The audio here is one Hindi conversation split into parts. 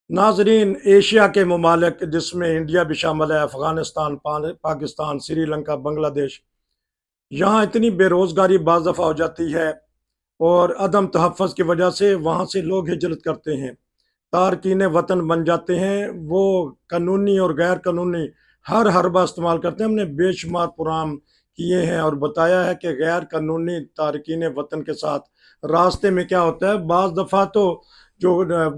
नाजरीन, एशिया के ममालिक जिसमें इंडिया भी शामिल है, अफगानिस्तान, पाकिस्तान, श्रीलंका, बांग्लादेश, यहाँ इतनी बेरोजगारी बाज दफा हो जाती है और अदम तहफ़्फ़ुज़ की वजह से वहाँ से लोग हिजरत करते हैं, तारकीन वतन बन जाते हैं। वो कानूनी और गैर कानूनी हर हरबा इस्तेमाल करते हैं। हमने बेशुमार प्रोग्राम किए हैं और बताया है कि गैर कानूनी तारकीन वतन के साथ रास्ते में क्या होता है। बाज़ दफ़ा तो जो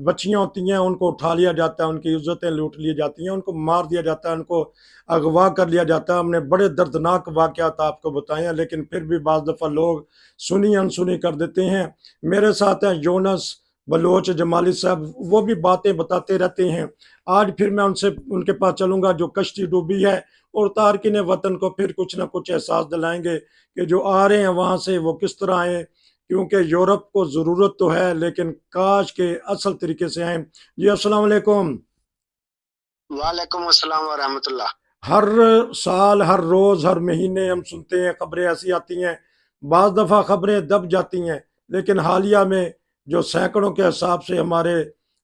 बच्चियाँ होती हैं उनको उठा लिया जाता है, उनकी इज्जतें लूट ली जाती हैं, उनको मार दिया जाता है, उनको अगवा कर लिया जाता है। हमने बड़े दर्दनाक वाक़यात आपको बताए हैं, लेकिन फिर भी बाज़ दफ़ा लोग सुनी अनसुनी कर देते हैं। मेरे साथ हैं यूनुस बलोच जमाली साहब, वो भी बातें बताते रहते हैं। आज फिर मैं उनसे उनके पास चलूंगा जो कश्ती डूबी है, और तारकिन वतन को फिर कुछ ना कुछ एहसास दिलाएंगे कि जो आ रहे हैं वहां से वो किस तरह आए, क्योंकि यूरोप को ज़रूरत तो है लेकिन काश के असल तरीके से आए। जी अस्सलाम वालेकुम। वालेकुम अस्सलाम व रहमतुल्लाह। हर साल, हर रोज, हर महीने हम सुनते हैं, खबरें ऐसी आती हैं, बाज दफा खबरें दब जाती हैं, लेकिन हालिया में जो सैकड़ों के हिसाब से हमारे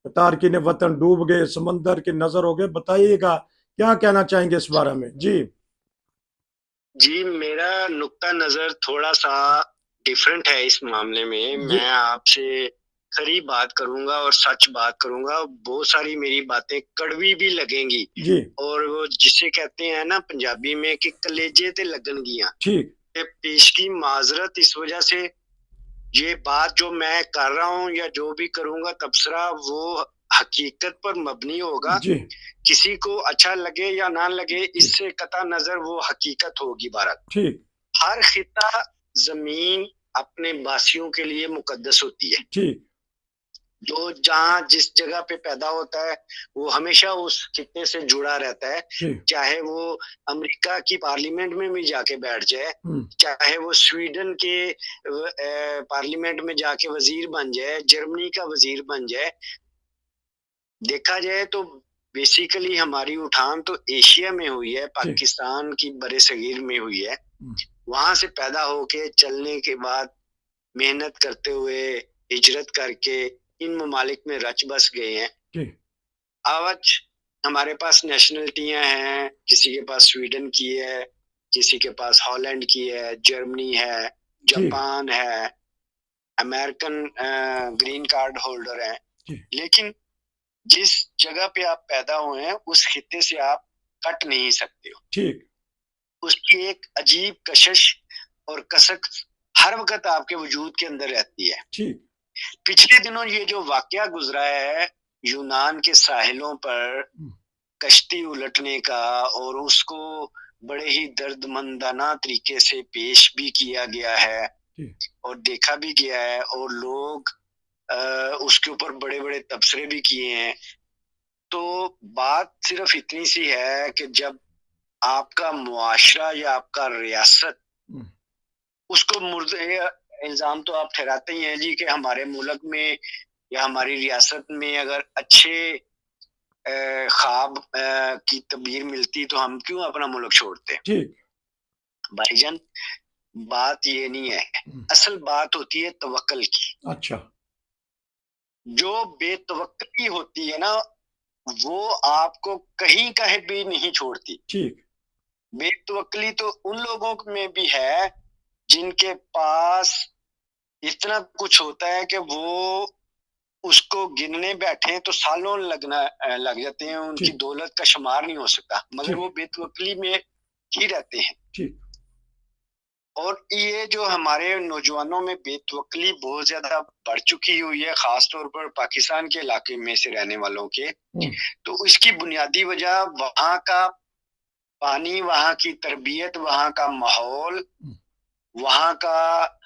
तारकिन वतन डूब गए, समंदर की नजर हो गए। बताइएगा क्या कहना चाहेंगे इस बारे में। जी जी, मेरा नुक्ता नज़र थोड़ा-सा डिफरेंट है इस मामले में। जी मैं आपसे खरी बात करूँगा और सच बात करूँगा। बहुत सारी मेरी बातें कड़वी भी लगेंगी जी। और वो जिसे कहते हैं ना पंजाबी में कि कलेजे ते लगणगियाँ। ठीक। ये पेश की माज़रत इस वजह से, ये बात जो मैं कर रहा हूँ या जो भी करूँगा तबसरा वो हकीकत पर मबनी होगा। जी। किसी को अच्छा लगे या ना लगे इससे कतई नज़र वो हकीकत होगी बहरहाल। ठीक। हर खिता ज़मीन अपने वासियों के लिए मुकद्दस होती है। ठीक। जो जहाँ जिस जगह पे पैदा होता है, वो हमेशा उस खित्ते से जुड़ा रहता है। ठीक। चाहे वो अमेरिका की पार्लियामेंट में भी जाके बैठ जाए, हम्म। चाहे वो स्वीडन के पार्लियामेंट में जाके वज़ीर बन जाए, जर्मनी का वज़ीर बन जाए। देखा जाए तो बेसिकली हमारी उठान तो एशिया में हुई है, ठीक। पाकिस्तान की बरे-सगीर में हुई है। वहाँ से पैदा होके चलने के बाद मेहनत करते हुए, हिजरत करके इन ममालिक में रच बस गए हैं। ठीक। आज हमारे पास नेशनलिटियाँ हैं, किसी के पास स्वीडन की है, किसी के पास हॉलैंड की है, जर्मनी है, ठीक। जापान है, अमेरिकन ग्रीन कार्ड होल्डर हैं। ठीक। लेकिन जिस जगह पे आप पैदा हुए हैं, उस खित्ते से आप कट नहीं सकते हो। ठीक। उसकी एक अजीब कशिश और कसक हर वक़्त आपके वजूद के अंदर रहती है। ठीक। पिछले दिनों ये जो वाक़या गुज़रा है, यूनान के साहिलों पर कश्ती उलटने का, और उसको बड़े ही दर्दमंदाना तरीके से पेश भी किया गया है ठीक। और देखा भी गया है, और लोग अ, उसके ऊपर बड़े-बड़े तबसरे भी किए हैं। तो बात सिर्फ़ इतनी सी है कि जब आपका मुआशरा या आपका रियासत उसको इल्ज़ाम तो आप ठहराते ही हैं जी कि हमारे मुल्क में या हमारी रियासत में अगर अच्छे ख्वाब की तबीर मिलती तो हम क्यों अपना मुल्क छोड़ते? ठीक। भाईजान, बात ये नहीं है। असल बात होती है तवक्कुल की। अच्छा। जो बेतवक्कुली होती है ना, वो आपको कहीं कहीं भी नहीं छोड़ती। ठीक। बेतवक्कुली तो उन लोगों में भी है जिनके पास इतना कुछ होता है कि वो उसको गिनने बैठे तो सालों लग जाते हैं, उनकी ठीक। दौलत का शुमार नहीं हो सकता, मगर वो ठीक। बेतवक्कुली में ही रहते हैं। ठीक। और ये जो हमारे नौजवानों में बेतवक्कुली बहुत ज़्यादा बढ़ चुकी हुई है, ख़ास तौर पर पाकिस्तान के इलाके में से रहने वालों के, तो इसकी बुनियादी वजह वहाँ का पानी, वहाँ की तरबियत, वहाँ का माहौल, वहाँ का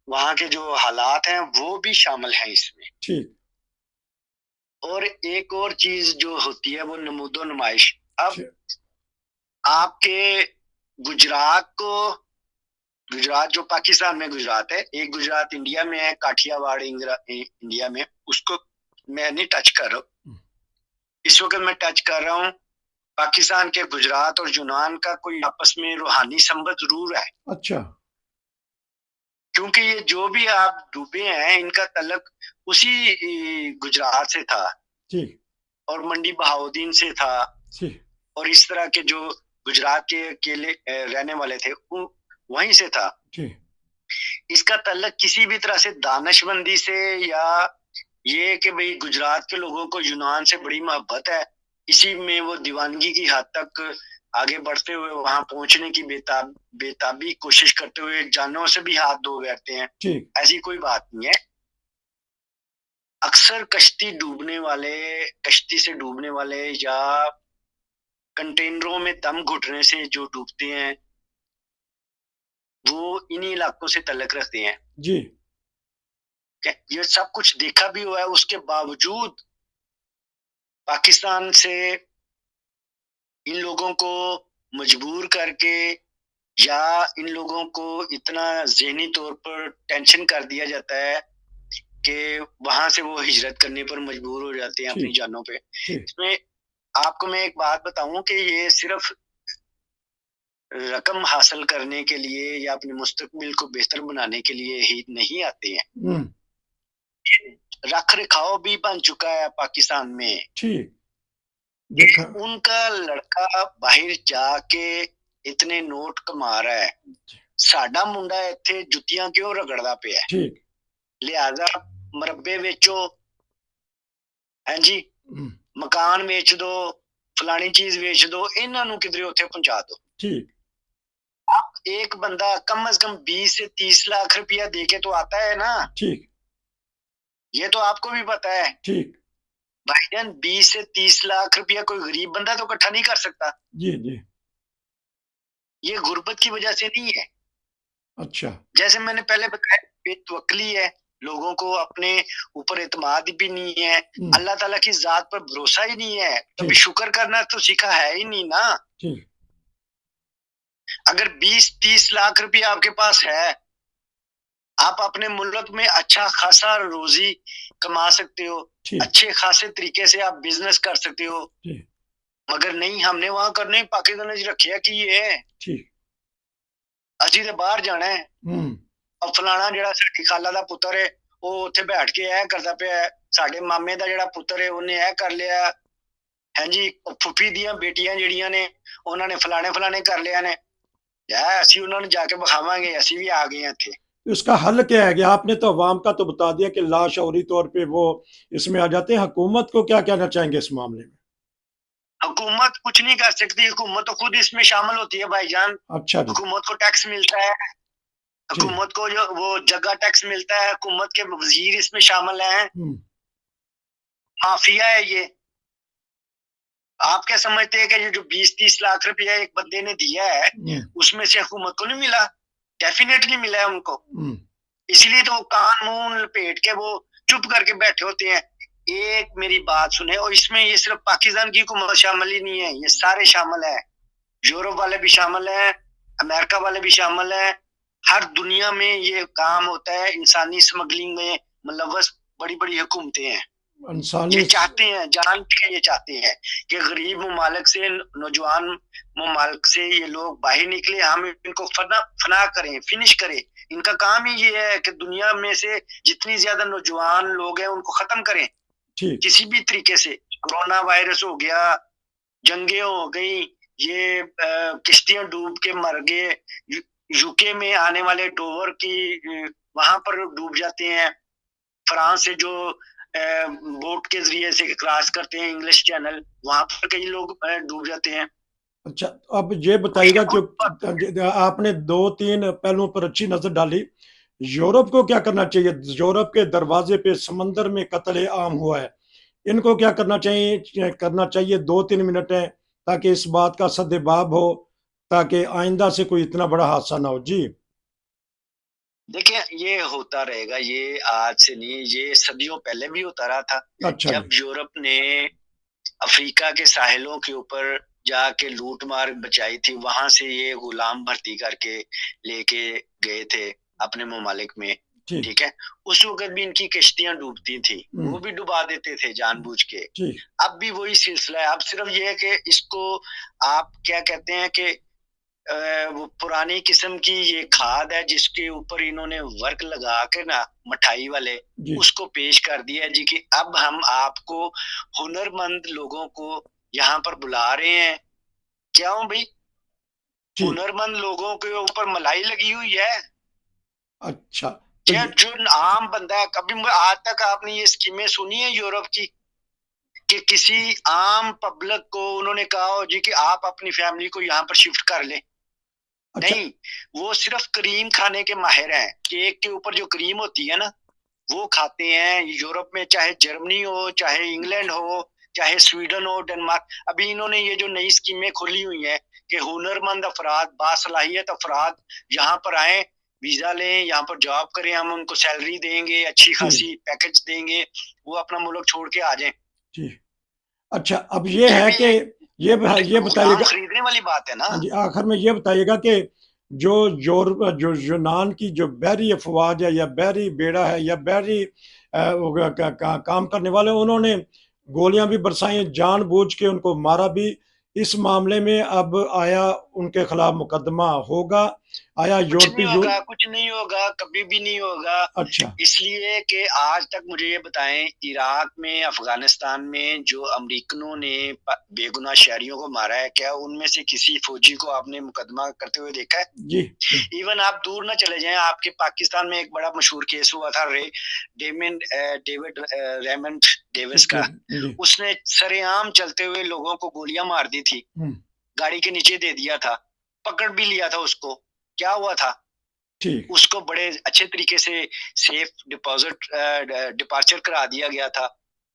वहाँ के जो हालात हैं, वो भी शामिल हैं इसमें। ठीक। और एक और चीज़ जो होती है, वो नमूदो-नुमाइश। अब ठीक। आपके गुजरात को गुजरात जो पाकिस्तान में गुजरात है, एक गुजरात इंडिया में है, काठियावाड़ इंडिया में, उसको मैं नहीं टच कर रहा हूँ। इस वक़्त मैं टच कर रहा हूँ पाकिस्तान के गुजरात और यूनान का कोई आपस में रूहानी संबंध ज़रूर है। अच्छा। क्योंकि ये जो भी आप डूबे हैं, इनका तल्लुक उसी गुजरात से था। ठीक। और मंडी बहाउद्दीन से था, जी और इस तरह के जो गुजरात के अकेले रहने वाले थे वहीं से था। जी इसका तल्लक किसी भी तरह से दानिशमंदी से, या ये कि भाई गुजरात के लोगों को यूनान से बड़ी मोहब्बत है, इसी में वो दीवानगी की हद तक आगे बढ़ते हुए वहां पहुंचने की बेताबी कोशिश करते हुए जानों से भी हाथ धो बैठते हैं, जी ऐसी कोई बात नहीं है। अक्सर कश्ती से डूबने वाले या कंटेनरों में दम घुटने से जो डूबते हैं, वो इन्हीं इलाकों से तल्लक रखते हैं। जी ये सब कुछ देखा भी हुआ है, उसके बावजूद पाकिस्तान से इन लोगों को मजबूर करके, या इन लोगों को इतना ज़हनी तौर पर टेंशन कर दिया जाता है कि वहां से वो हिजरत करने पर मजबूर हो जाते हैं जी अपनी जानों पे। जी इसमें आपको मैं एक बात बताऊं कि ये सिर्फ रकम हासिल करने के लिए या अपने मुस्तकबिल को बेहतर बनाने के लिए ही नहीं आते हैं। हम्म, रख रखाव भी बन चुका है पाकिस्तान में। ठीक देखा उनका लड़का बाहर जाके इतने नोट कमा रहा है, साडा मुंडा इत्थे जुत्तियां क्यों रगड़दा पिया है? ठीक लिहाजा मरब्बे बेचो, हैं जी, हम्म, मकान बेच दो, फलानी चीज बेच दो, इन्हां नूं किधरे उत्थे पहुंचा दो। ठीक अब एक बंदा कम से कम 20 से 30 लाख रुपया देके तो आता है ना, ठीक ये तो आपको भी पता है ठीक भाईजान। 20 से 30 लाख रुपया कोई गरीब बंदा तो इकट्ठा नहीं कर सकता। जी जी ये गुर्बत की वजह से नहीं है। अच्छा जैसे मैंने पहले बताया, बेतवक्ली है, लोगों को अपने ऊपर एतमाद भी नहीं है, अल्लाह ताला की जात पर भरोसा ही नहीं है, कभी शुक्र करना तो सीखा है ही नहीं ना। ठीक अगर 20-30 लाख रुपया आपके पास है, आप अपने मुल्क में अच्छा खासा रोजी कमा सकते हो, अच्छे खासे तरीके से आप बिजनेस कर सकते हो। मगर नहीं, हमने वहां करने पाकिस्तान रखिया की है, असी तो बाहर जाना है। और फलाना जिहड़ा साडी खाला दा पुत्तर है, वो उत्थे बैठ के ऐ करदा पिया है, साडे मामे दा जिहड़ा पुत्तर है उन्हें ऐ कर लिया है जी, फुफी दियां बेटियां जिहड़ियां ने उन्हां ने फलाने फलाने कर लिया ने, असी उन्हां नूं जाके विखावांगे असी भी आ गए हैं इत्थे। इसका हल क्या है कि आपने तो अवाम का तो बता दिया कि लाशौरी तौर पे वो इसमें आ जाते हैं, हुकूमत को क्या कहना चाहेंगे इस मामले में? हुकूमत कुछ नहीं कर सकती, हुकूमत तो खुद इसमें शामिल होती है भाईजान। अच्छा जी, हुकूमत को टैक्स मिलता है, हुकूमत को जो वो जगह टैक्स मिलता है, हुकूमत के वजीर इसमें शामिल हैं, माफिया है ये। आप क्या समझते हैं कि ये जो 20-30 लाख रुपया एक बंदे ने दिया है, उसमें से हुकूमत को नहीं मिला? डेफिनेटली मिला है उनको, इसलिए तो कान मुंह लपेट के वो चुप करके बैठे होते हैं। एक मेरी बात सुने, और इसमें ये सिर्फ पाकिस्तान की हुकूमत शामिल ही नहीं है, ये सारे शामिल है, यूरोप वाले भी शामिल हैं, अमेरिका वाले भी शामिल हैं। हर दुनिया में ये काम होता है, इंसानी स्मगलिंग में मुलव्वस बड़ी बड़ी हुकूमतें हैं। ये चाहते हैं, जान के ये चाहते हैं कि गरीब ममालिक से, नौजवान ममालिक से ये लोग बाहर निकले, हम इनको फना करें, फिनिश करें। इनका काम ही ये है कि दुनिया में से जितनी ज्यादा नौजवान लोग हैं उनको खत्म करें किसी भी तरीके से। कोरोना वायरस हो गया, जंगे हो गई, ये किश्तियां डूब के मर गए, यूके में आने वाले डोवर की वहां पर डूब जाते हैं, फ्रांस से जो बोट के जरिए से क्रॉस करते हैं इंग्लिश चैनल, वहां पर कई लोग डूब जाते हैं। अच्छा, अब ये बताइएगा कि आपने 2-3 पहलुओं पर अच्छी नजर डाली, यूरोप को क्या करना चाहिए? यूरोप के दरवाजे पे समंदर में कत्ले आम हुआ है, इनको क्या करना चाहिए 2-3 मिनट है ताकि इस बात का सद्देबाब हो, ताकि आइंदा से कोई इतना बड़ा हादसा ना हो। जी देखिए, ये होता रहेगा, ये आज से नहीं, ये सदियों पहले भी होता रहा था। अच्छा, जब यूरोप ने अफ्रीका के साहिलों के ऊपर जाके लूट मार बचाई थी, वहां से ये गुलाम भर्ती करके लेके गए थे अपने ममालिक में, ठीक है। उस वक्त भी इनकी कश्तियां डूबती थी, वो भी डुबा देते थे जानबूझ के। अब भी वही सिलसिला है, अब सिर्फ ये है कि इसको आप क्या कहते हैं कि वो पुरानी किस्म की ये खाद है जिसके ऊपर इन्होंने वर्क लगा के ना मिठाई वाले जी, उसको पेश कर दिया जी कि अब हम आपको हुनरमंद लोगों को यहाँ पर बुला रहे हैं। क्यों भाई? ठीक। हुनरमंद लोगों के ऊपर मलाई लगी हुई है। अच्छा, तो जो ये जो आम बंदा है, कभी आज तक आपने ये स्कीमें सुनी है यूरोप की कि किसी आम पब्लिक को उन्होंने कहा हो जी कि आप अपनी फैमिली को यहाँ पर शिफ्ट कर लें? अच्छा, नहीं, वो सिर्फ क्रीम खाने के माहिर हैं। केक के ऊपर जो क्रीम होती है ना, वो खाते हैं। यूरोप में चाहे जर्मनी हो, चाहे इंग्लैंड हो, चाहे स्वीडन हो, डेनमार्क, अभी इन्होंने ये जो नई स्कीमें खोली हुई हैं कि हुनरमंद अफराद, बासलाहियत अफराद यहाँ पर आए, वीजा लें, यहाँ पर जॉब करें, हम उनको सैलरी देंगे, अच्छी ठीक, खासी पैकेज देंगे, वो अपना मुल्क छोड़ के आ जाएं। ठीक। अच्छा, अब ये ये है भी कि एक ये गुलाम बताइएगा। खरीदने वाली बात है ना। हाँ जी, आखिर में ये बताइएगा कि जो जो यूनान की जो बहरी अफवाज है या बहरी बेड़ा है या बहरी काम करने वाले, उन्होंने गोलियां भी बरसाई, जानबूझ के उनको मारा भी। इस मामले में अब आया उनके खिलाफ मुकदमा होगा? आया कुछ नहीं यूरोपीय होगा, कुछ नहीं होगा, कभी भी नहीं होगा। अच्छा, इसलिए कि आज तक मुझे ये बताएं, इराक में, अफगानिस्तान में जो अमरीकनों ने बेगुनाह शहरियों को मारा है, क्या उनमें से किसी फौजी को आपने मुकदमा करते हुए देखा है? जी, जी, इवन आप दूर ना चले जाएं, आपके पाकिस्तान में एक बड़ा मशहूर केस हुआ था डेविड रेमंड डेविस जी, का। जी, उसने सरेआम चलते हुए लोगों को गोलियां मार दी थी, हम्म, गाड़ी के नीचे दे दिया था, पकड़ भी लिया था उसको। क्या हुआ था? ठीक, उसको बड़े अच्छे तरीके से सेफ डिपार्चर करा दिया गया था।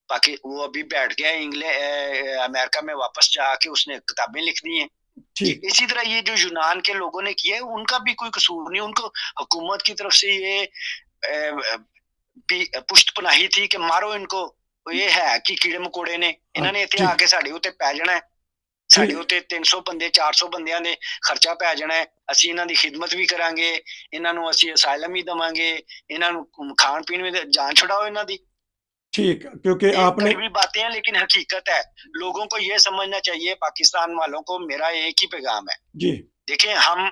बाकी वो अभी बैठ गया इंग्लैंड अमेरिका में, वापस जाके उसने किताबें लिख दी हैं। ठीक, इसी तरह ये जो यूनान के लोगों ने किया है, उनका भी कोई कसूर नहीं। उनको हुकूमत की तरफ से ये पुष्ट पनाही थी कि मारो इनको। ये है कि कीड़े मकोड़े ने इन्होंने इतने ठीक, आके साढ़े उत्ते पै जाना है। ਸਾਡੇ ठीक, ਉੱਤੇ 300 ਬੰਦੇ 400 ਬੰਦਿਆਂ ਦੇ ਖਰਚਾ ਪੈ ਜਾਣਾ ਹੈ। ਅਸੀਂ ਇਹਨਾਂ ਦੀ ਖਿਦਮਤ ਵੀ ਕਰਾਂਗੇ, ਇਹਨਾਂ ਨੂੰ ਅਸੀਂ ਅਸਾइलम भी ਦਵਾਂਗੇ, ਇਹਨਾਂ ਨੂੰ ਖਾਣ पीन में जान छुड़ाओ ਇਹਨਾਂ ਦੀ। ठीक, क्योंकि ये आपने कड़वी बातें हैं लेकिन हकीकत है। लोगों को ये समझना चाहिए, पाकिस्तान वालों को मेरा एक ही पैगाम है। जी, देखें, हम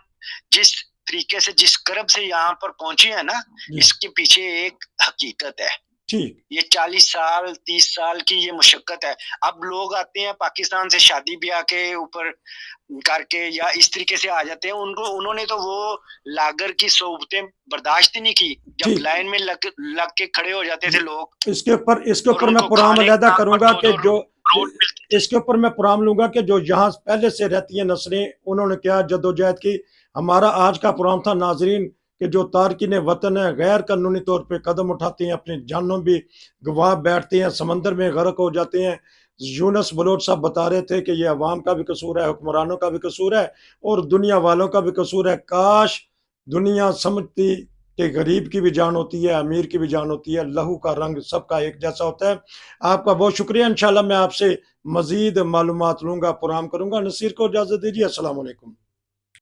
जिस तरीके से, जिस करब से यहाँ पर पहुंचे हैं ना, जी, इसके पीछे एक हकीकत है। ठीक, ये 40 साल 30 साल की ये मुशक्कत है। अब लोग आते हैं पाकिस्तान से शादी ब्याह के ऊपर करके या इस तरीके से आ जाते हैं, उनको उन्होंने तो वो लागर की सोबतें बर्दाश्त ही नहीं की। जब ठीक। लाइन में लग के खड़े हो जाते थे लोग इसके और ऊपर मैं उनको प्रोग्राम खाने के अलहदा नाम पर करूंगा कि 2-2 जो रोट मिलते थे। इसके ऊपर मैं प्रोग्राम लूंगा कि जो यहाँ पहले से रहती हैं नस्लें, उन्होंने क्या जद्दोजहद की। हमारा आज का प्रोग्राम था नाजरीन कि जो तारकीन वतन है, गैर कानूनी तौर पे कदम उठाते हैं, अपनी जानों भी गवा बैठते हैं, समंदर में गर्क हो जाते हैं। यूनस बलोच साहब बता रहे थे कि ये अवाम का भी कसूर है, हुक्मरानों का भी कसूर है और दुनिया वालों का भी कसूर है। काश दुनिया समझती कि गरीब की भी जान होती है, अमीर की भी जान होती है, लहू का रंग सबका एक जैसा होता है। आपका बहुत शुक्रिया। इंशाल्लाह मैं आपसे मजीद मालूमात लूंगा, प्रोग्राम करूंगा। नसीर को इजाजत दीजिए। अस्सलाम वालेकुम।